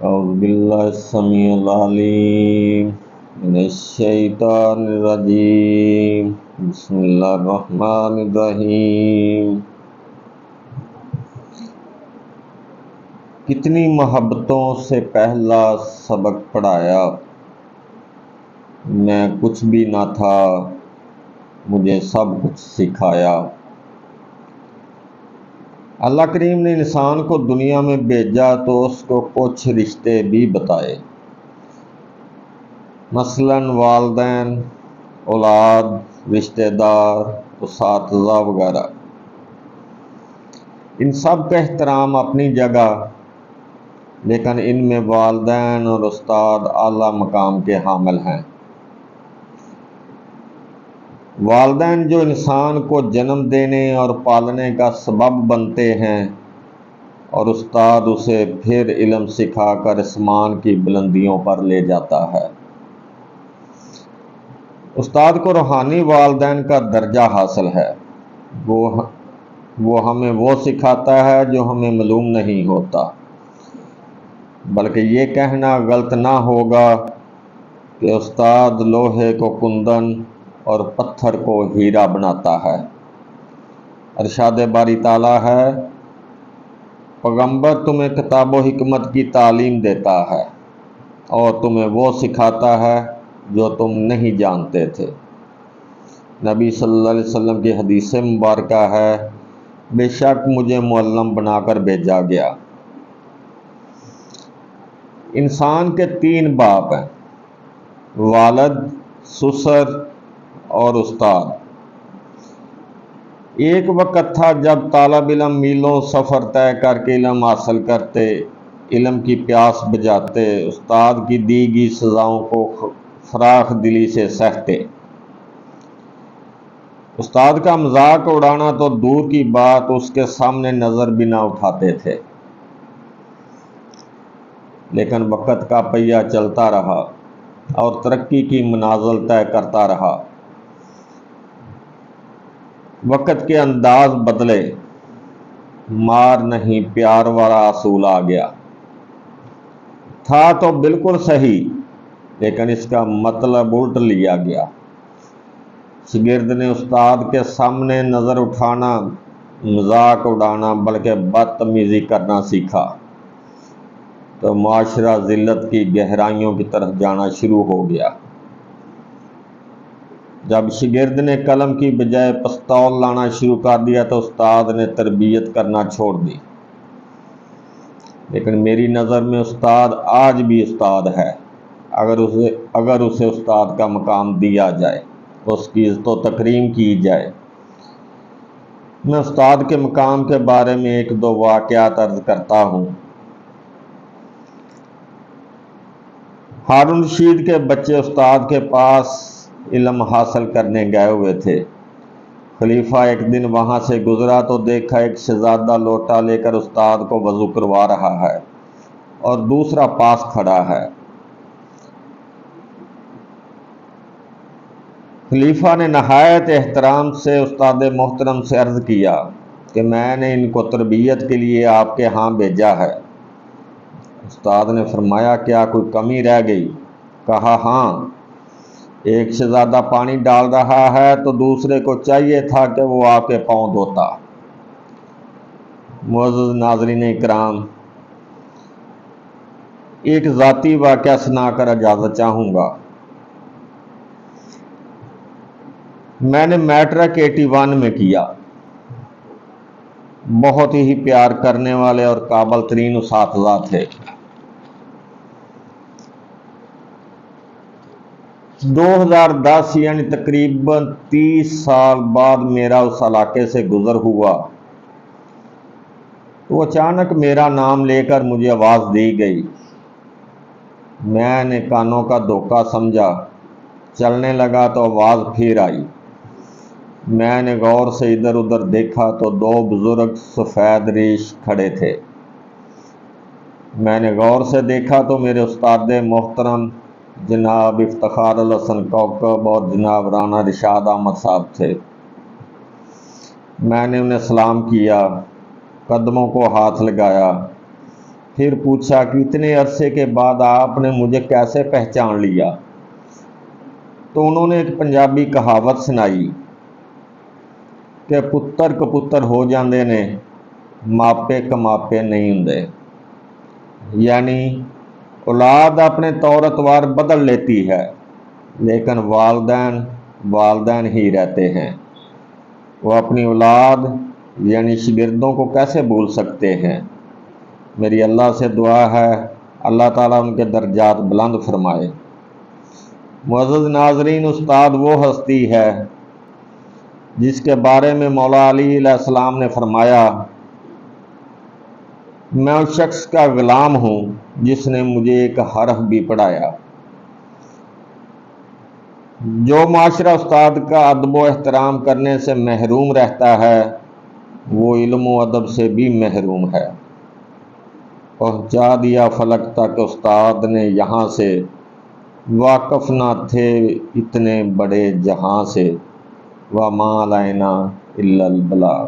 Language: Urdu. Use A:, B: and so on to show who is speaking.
A: اعوذ باللہ السمیع العلیم من الشیطان الرجیم بسم اللہ الرحمن الرحیم۔ کتنی محبتوں سے پہلا سبق پڑھایا، میں کچھ بھی نہ تھا، مجھے سب کچھ سکھایا۔ اللہ کریم نے انسان کو دنیا میں بھیجا تو اس کو کچھ رشتے بھی بتائے، مثلاً والدین، اولاد، رشتہ دار، اساتذہ وغیرہ۔ ان سب کا احترام اپنی جگہ، لیکن ان میں والدین اور استاد اعلیٰ مقام کے حامل ہیں۔ والدین جو انسان کو جنم دینے اور پالنے کا سبب بنتے ہیں، اور استاد اسے پھر علم سکھا کر آسمان کی بلندیوں پر لے جاتا ہے۔ استاد کو روحانی والدین کا درجہ حاصل ہے، وہ ہمیں وہ سکھاتا ہے جو ہمیں معلوم نہیں ہوتا، بلکہ یہ کہنا غلط نہ ہوگا کہ استاد لوہے کو کندن اور پتھر کو ہیرا بناتا ہے۔ ارشاد باری تعالیٰ ہے، پیغمبر تمہیں کتاب و حکمت کی تعلیم دیتا ہے اور تمہیں وہ سکھاتا ہے جو تم نہیں جانتے تھے۔ نبی صلی اللہ علیہ وسلم کی حدیث مبارکہ ہے، بے شک مجھے معلم بنا کر بھیجا گیا۔ انسان کے تین باپ ہیں، والد، سسر اور استاد۔ ایک وقت تھا جب طالب علم میلوں سفر طے کر کے علم حاصل کرتے، علم کی پیاس بجھاتے، استاد کی دی گئی سزاؤں کو فراخ دلی سے سہتے۔ استاد کا مذاق اڑانا تو دور کی بات، اس کے سامنے نظر بھی نہ اٹھاتے تھے۔ لیکن وقت کا پہیہ چلتا رہا اور ترقی کی منازل طے کرتا رہا۔ وقت کے انداز بدلے، مار نہیں پیار والا اصول آ گیا۔ تھا تو بالکل صحیح، لیکن اس کا مطلب الٹ لیا گیا۔ شاگرد نے استاد کے سامنے نظر اٹھانا، مذاق اڑانا بلکہ بدتمیزی کرنا سیکھا تو معاشرہ ذلت کی گہرائیوں کی طرف جانا شروع ہو گیا۔ جب شاگرد نے قلم کی بجائے پستول لانا شروع کر دیا تو استاد نے تربیت کرنا چھوڑ دی۔ لیکن میری نظر میں استاد آج بھی استاد ہے، اگر اسے استاد کا مقام دیا جائے، اس کی عزت و تکریم کی جائے۔ میں استاد کے مقام کے بارے میں ایک دو واقعات عرض کرتا ہوں۔ ہارون رشید کے بچے استاد کے پاس علم حاصل کرنے گئے ہوئے تھے۔ خلیفہ ایک دن وہاں سے گزرا تو دیکھا ایک شہزادہ لوٹا لے کر استاد کو وضو کروا رہا ہے اور دوسرا پاس کھڑا ہے۔ خلیفہ نے نہایت احترام سے استاد محترم سے عرض کیا کہ میں نے ان کو تربیت کے لیے آپ کے ہاں بھیجا ہے۔ استاد نے فرمایا، کیا کوئی کمی رہ گئی؟ کہا، ہاں، ایک شہزادہ پانی ڈال رہا ہے تو دوسرے کو چاہیے تھا کہ وہ آ کے پاؤں دھوتا۔ معزز ناظرین اکرام، ایک ذاتی واقعہ سنا کر اجازت چاہوں گا۔ میں نے میٹرک 81 میں کیا۔ بہت ہی پیار کرنے والے اور قابل ترین اساتذہ تھے۔ 2010 یعنی تقریباً 30 سال بعد میرا اس علاقے سے گزر ہوا تو اچانک میرا نام لے کر مجھے آواز دی گئی۔ میں نے کانوں کا دھوکہ سمجھا، چلنے لگا تو آواز پھر آئی۔ میں نے غور سے ادھر ادھر دیکھا تو دو بزرگ سفید ریش کھڑے تھے۔ میں نے غور سے دیکھا تو میرے استاد محترم جناب افتخار الحسن کوکب اور جناب رانا رشاد احمد صاحب تھے۔ میں نے انہیں سلام کیا، قدموں کو ہاتھ لگایا، پھر پوچھا کہ اتنے عرصے کے بعد آپ نے مجھے کیسے پہچان لیا؟ تو انہوں نے ایک پنجابی کہاوت سنائی کہ پتر کپتر ہو جاندے نے، ماپے کماپے نہیں ہوندے، یعنی اولاد اپنے طور اتوار بدل لیتی ہے لیکن والدین والدین ہی رہتے ہیں۔ وہ اپنی اولاد یعنی شاگردوں کو کیسے بھول سکتے ہیں؟ میری اللہ سے دعا ہے اللہ تعالیٰ ان کے درجات بلند فرمائے۔ معزز ناظرین، استاد وہ ہستی ہے جس کے بارے میں مولا علی علیہ السلام نے فرمایا، میں اس شخص کا غلام ہوں جس نے مجھے ایک حرف بھی پڑھایا۔ جو معاشرہ استاد کا ادب و احترام کرنے سے محروم رہتا ہے وہ علم و ادب سے بھی محروم ہے۔ پہنچا دیا فلک تک استاد نے یہاں سے، واقف نہ تھے اتنے بڑے جہاں سے، وما علینا الا البلاغ۔